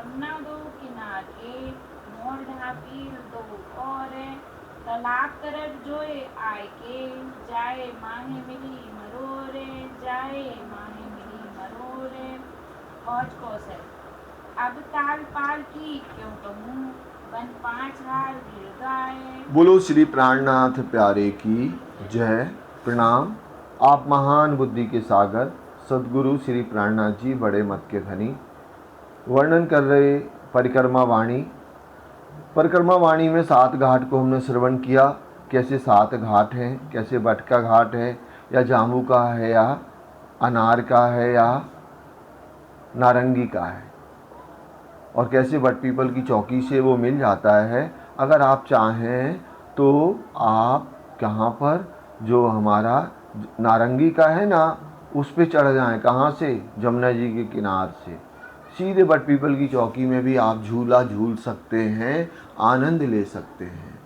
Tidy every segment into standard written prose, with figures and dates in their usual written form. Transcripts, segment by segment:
जमुना दो किनारे, मोर ढापी दो और, तालाब तरफ जोए आय के, जाए माहे मिली मरोरे, जाए माहे मिली मरोरे। हौज कौशल। अब ताल पाल की क्यों कहूँ, बन पाँच हार गिर गाए। बोलो श्री प्राणनाथ प्यारे की जय। प्रणाम। आप महान बुद्धि के सागर सदगुरु श्री प्राणनाथ जी बड़े मत के धनी वर्णन कर रहे परिक्रमा वाणी। परिक्रमा वाणी में 7 घाट को हमने श्रवण किया। कैसे 7 घाट हैं, कैसे बट का घाट है या जाम्बू का है या अनार का है या नारंगी का है, और कैसे बट पीपल की चौकी से वो मिल जाता है। अगर आप चाहें तो आप कहाँ पर जो हमारा नारंगी का है ना, उस पे चढ़ जाएं। कहाँ से? जमुना जी के किनार से सीधे बट पीपल की चौकी में भी आप झूला झूल सकते हैं, आनंद ले सकते हैं,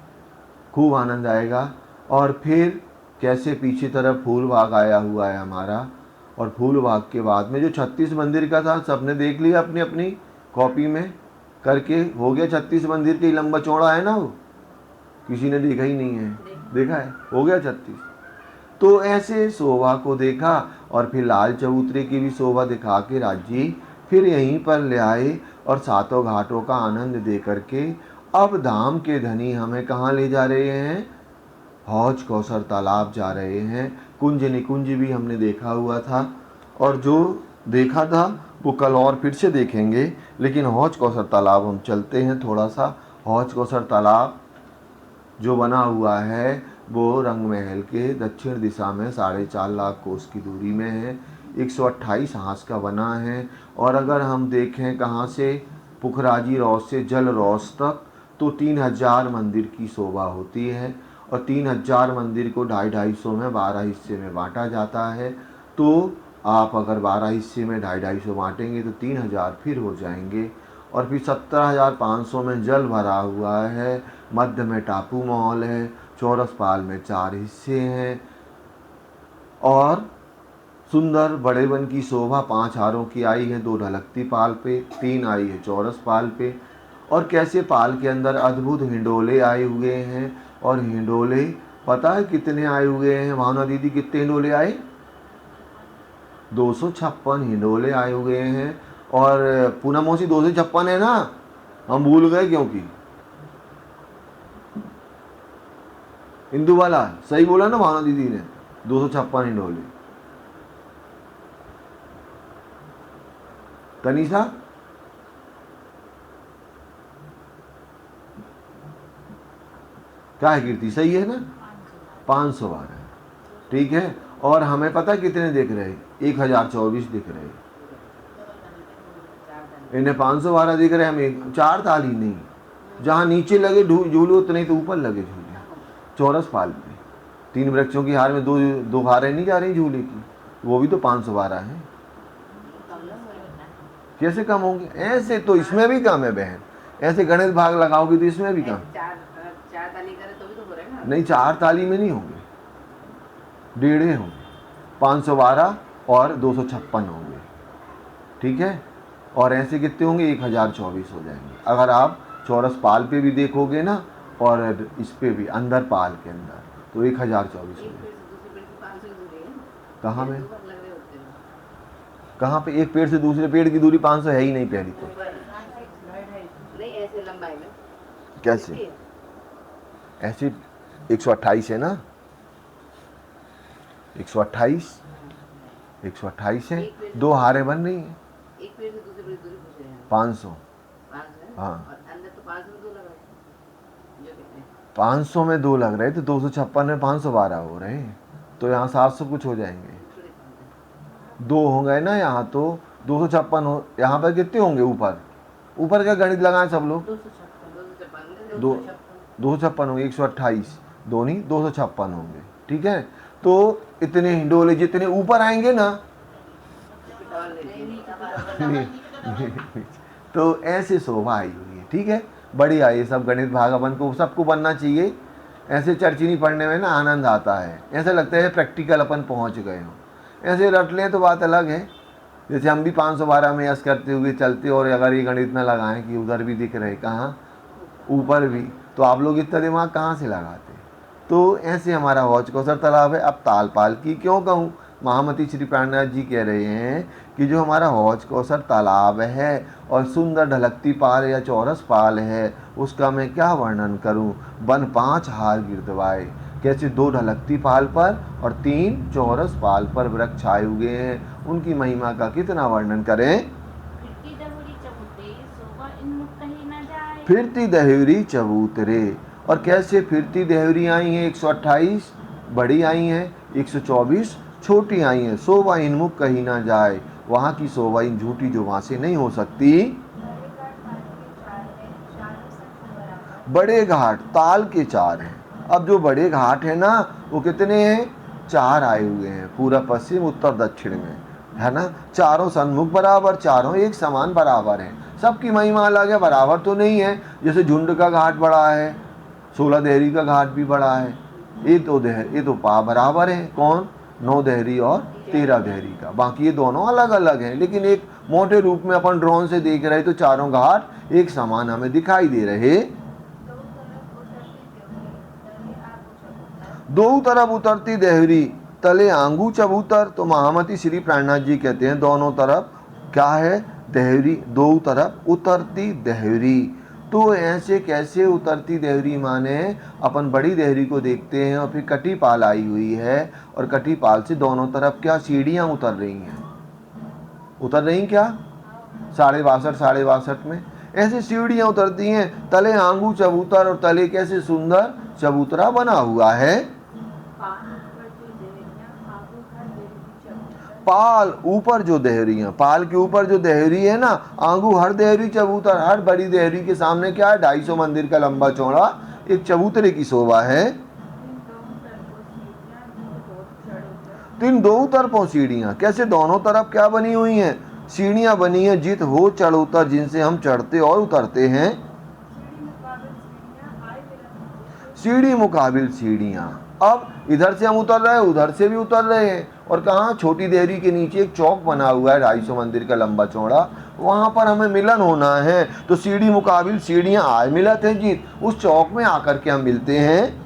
खूब आनंद आएगा। और फिर कैसे पीछे तरफ फूल बाग आया हुआ है हमारा, और फूल बाग के बाद में जो 36 मंदिर का था सबने देख लिया अपनी अपनी कॉपी में करके। हो गया 36 मंदिर के लंबा चौड़ा है ना, वो किसी ने देखा ही नहीं है। देखा है? हो गया 36। तो ऐसे शोभा को देखा और फिर लाल चबूतरे की भी शोभा दिखा के राज्य फिर यहीं पर ले आए और 7 घाटों का आनंद दे करके अब धाम के धनी हमें कहाँ ले जा रहे हैं? हौज कौसर तालाब जा रहे हैं। कुंज निकुंज भी हमने देखा हुआ था, और जो देखा था वो कल और फिर से देखेंगे। लेकिन हौज कौसर तालाब हम चलते हैं थोड़ा सा। हौज कौसर तालाब जो बना हुआ है वो रंग महल के दक्षिण दिशा में 4.5 लाख कोस की दूरी में है। 128 हांस का बना है। और अगर हम देखें कहाँ से, पुखराजी रौस से जल रौस तक, तो 3000 मंदिर की शोभा होती है। और 3000 मंदिर को 250-250 में 12 हिस्से में बांटा जाता है। तो आप अगर 12 हिस्से में 250-250 बांटेंगे तो 3000 फिर हो जाएंगे। और फिर 17,500 में जल भरा हुआ है। मध्य में टापू महल है। चौरस पाल में 4 हिस्से हैं। और सुंदर बड़े वन की शोभा 5 हारों की आई है, 2 ढलकती पाल पे, 3 आई है चौरस पाल पे। और कैसे पाल के अंदर अद्भुत हिंडोले आए हुए हैं। और हिंडोले पता है कितने आए हुए हैं भावना दीदी? कितने हिंडोले आए? 256 हिंडोले आए हुए हैं। और पूनम मौसी 256 है ना, हम भूल गए क्योंकि इंदु वाला सही बोला ना भावना दीदी ने, 256 हिंडोले। तनीषा क्या है? कीर्ति सही है ना, 512। ठीक है। और हमें पता कितने दिख रहे? 1024 दिख रहे। इन्हें 512 दिख रहे, हमें 4 ताली नहीं। जहाँ नीचे लगे झूले उतने ही तो ऊपर लगे झूले। चौरस पाल पे 3 वृक्षों की हार में दो हारें नहीं जा रही झूले की, वो भी तो 512 है। कैसे कम होंगे? ऐसे तो इसमें भी कम है बहन। ऐसे गणित भाग लगाओगे तो इसमें भी कम। चार ताली करे तो भी तो हो रहा है ना। नहीं, 4 ताली में नहीं होंगे, 1.5 होंगे। 512 और 256 होंगे। ठीक है। और ऐसे कितने होंगे? 1024 हो जाएंगे। अगर आप चौरस पाल पे भी देखोगे ना, और इस पे भी अंदर पाल के अंदर, तो 1024 हो जाएंगे। कहाँ में? कहाँ पे? एक पेड़ से दूसरे पेड़ की दूरी 500 है ही नहीं पहली तो। नहीं ऐसे लंबाई में कैसे? ऐसे 128 है ना, 128 है। 2 हारें बन रही हैं। एक पेड़ से दूसरे पेड़ की दूरी पूछ रहे हैं। 500। 500 हाँ, और अंदर तो 500 में 2 लगा है जो कितने 500 में 2 लग रहे तो 256 में 512 हो रहे हैं। तो यहाँ 700 कुछ हो जाएंगे। 2 हो गए ना यहाँ, तो 256 हो। यहाँ पर कितने होंगे ऊपर? ऊपर का गणित लगाएं सब लोग। 256 होंगे, 128 दो नहीं 256 होंगे। ठीक है। तो इतने हिंडोले जितने ऊपर आएंगे ना तो ऐसे शोभा आई हुई है। ठीक है, बढ़िया। ये सब गणित भाग अपन को सबको बनना चाहिए। ऐसे चर्चिनी पढ़ने में ना आनंद आता है। ऐसा लगता है प्रैक्टिकल अपन पहुंच गए हो। ऐसे रट लें तो बात अलग है, जैसे हम भी 512 में यस करते हुए चलते और अगर ये गणित में लगाएं कि उधर भी दिख रहे, कहाँ, ऊपर भी, तो आप लोग इतना दिमाग कहाँ से लगाते। तो ऐसे हमारा हौज कौसर तालाब है। अब ताल पाल की क्यों कहूँ, महामती श्री प्राणनाथ जी कह रहे हैं कि जो हमारा हौज कौसर तालाब है और सुंदर ढलकती पाल या चौरस पाल है, उसका मैं क्या वर्णन करूं। बन 5 हार गिरदवाए, कैसे 2 ढलकती पाल पर और 3 चौरस पाल पर वृक्ष आए हुए हैं, उनकी महिमा का कितना वर्णन करें। फिरती दहुरी चबूतरे शोभा इनमुख कही न जाए। फिरती दहुरी चबूतरे, और कैसे फिरती देहरी आई हैं 128 बड़ी आई हैं, 124 छोटी आई हैं, शोभा इनमुख कहीं ना जाए, वहाँ की शोभा इन झूठी जो वहाँ से नहीं हो सकती। बड़े घाट ताल के 4 हैं। अब जो बड़े घाट है ना वो कितने हैं, 4 आए हुए हैं, पूर्व पश्चिम उत्तर दक्षिण में, है ना। चारों सन्मुख बराबर, चारों एक समान बराबर हैं। सबकी महिमा अलग है, बराबर तो नहीं है। जैसे झुंड का घाट बड़ा है, 16 देहरी का घाट भी बड़ा है, ये तो बराबर है। कौन, 9 देहरी और 13 देहरी का। बाकी ये दोनों अलग अलग हैं, लेकिन एक मोटे रूप में अपन ड्रोन से देख रहे तो चारों घाट एक समान हमें दिखाई दे रहे। 2 तरफ उतरती देहरी तले आंगू चबूतर। तो महामती श्री प्राणनाथ जी कहते हैं दोनों तरफ क्या है, देहरी, 2 तरफ उतरती देहरी। तो ऐसे कैसे उतरती देहरी, माने अपन बड़ी देहरी को देखते हैं और फिर कटी पाल आई हुई है और कटी पाल से दोनों तरफ क्या सीढ़ियां उतर रही हैं, उतर रही क्या 62.5 में ऐसे सीढ़ियां उतरती हैं। तले आंगू चबूतर, और तले कैसे सुंदर चबूतरा बना हुआ है। पाल ऊपर जो देहरियां, पाल के ऊपर जो देहरी है ना, आंगू हर देहरी चबूतर, हर बड़ी देहरी के सामने क्या है, 250 मंदिर का लंबा चौड़ा एक चबूतरे की शोभा है। तो इन 2 तरफों सीढ़ियां, कैसे दोनों तरफ क्या बनी हुई हैं, सीढ़ियां बनी हैं, जित हो चढ़ उतर, जिनसे हम चढ़ते और उतरते हैं। सीढ़ी मुकाबिल सीढ़ियां। अब इधर से हम उतर रहे हैं, उधर से भी उतर रहे हैं, और कहाँ, छोटी देहरी के नीचे एक चौक बना हुआ है 250 मंदिर का लंबा चौड़ा, वहां पर हमें मिलन होना है। तो सीढ़ी मुकाबिल सीढ़ियां आज मिलत है जी, उस चौक में आकर के हम मिलते हैं।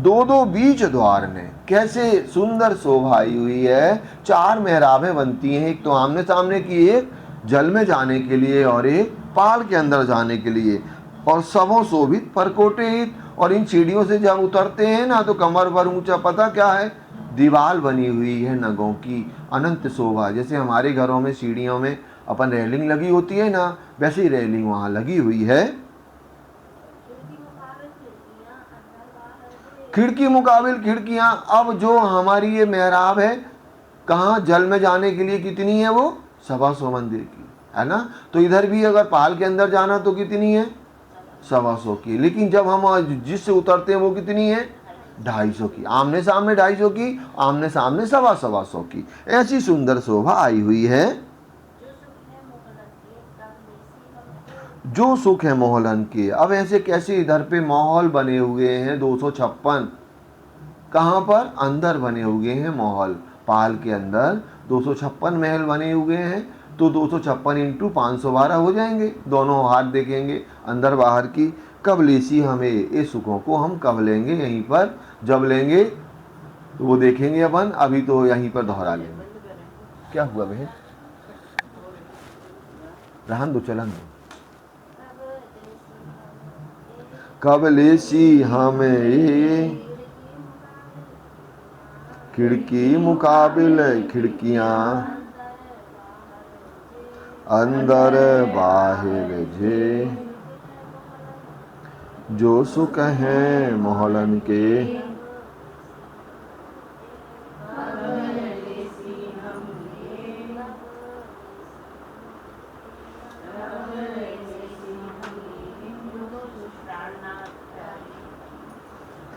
2 बीच द्वार में कैसे सुंदर शोभा आई हुई है। 4 मेहराबें बनती हैं, एक तो आमने सामने की, एक जल में जाने के लिए और एक पाल के अंदर जाने के लिए, और सबों शोभित परकोटित। और इन सीढ़ियों से जब उतरते हैं ना तो कमर भर ऊंचा, पता क्या है, दीवार बनी हुई है नगों की, अनंत शोभा। जैसे हमारे घरों में सीढ़ियों में अपन रेलिंग लगी होती है ना, वैसी रेलिंग वहाँ लगी हुई है। खिड़की मुकाबिल खिड़कियां। अब जो हमारी ये मेहराब है, कहाँ, जल में जाने के लिए कितनी है वो, 125 मंदिर की, है ना। तो इधर भी अगर पाल के अंदर जाना तो कितनी है, 125 की। लेकिन जब हम जिससे उतरते हैं वो कितनी है, 250 की। आमने सामने 250 की, आमने सामने 125 की। ऐसी सुंदर शोभा आई हुई है। जो सुख है मोहलन के। अब ऐसे कैसे इधर पे महल बने हुए हैं 256, कहाँ पर, अंदर बने हुए हैं महल, पाल के अंदर 256 महल बने हुए हैं। तो 256 इंटू 512 हो जाएंगे, दोनों हाथ देखेंगे अंदर बाहर की। कब लेसी हमें ये सुखों को हम कब लेंगे, यहीं पर जब लेंगे तो वो देखेंगे अपन, अभी तो यहीं पर दोहरा लेंगे। क्या हुआ बहन, रहन दो, चलन दो। कब लेसी हमें खिड़की मुकाबिल खिड़कियां, अंदर बाहर जे, जो सुख है मोहलन के।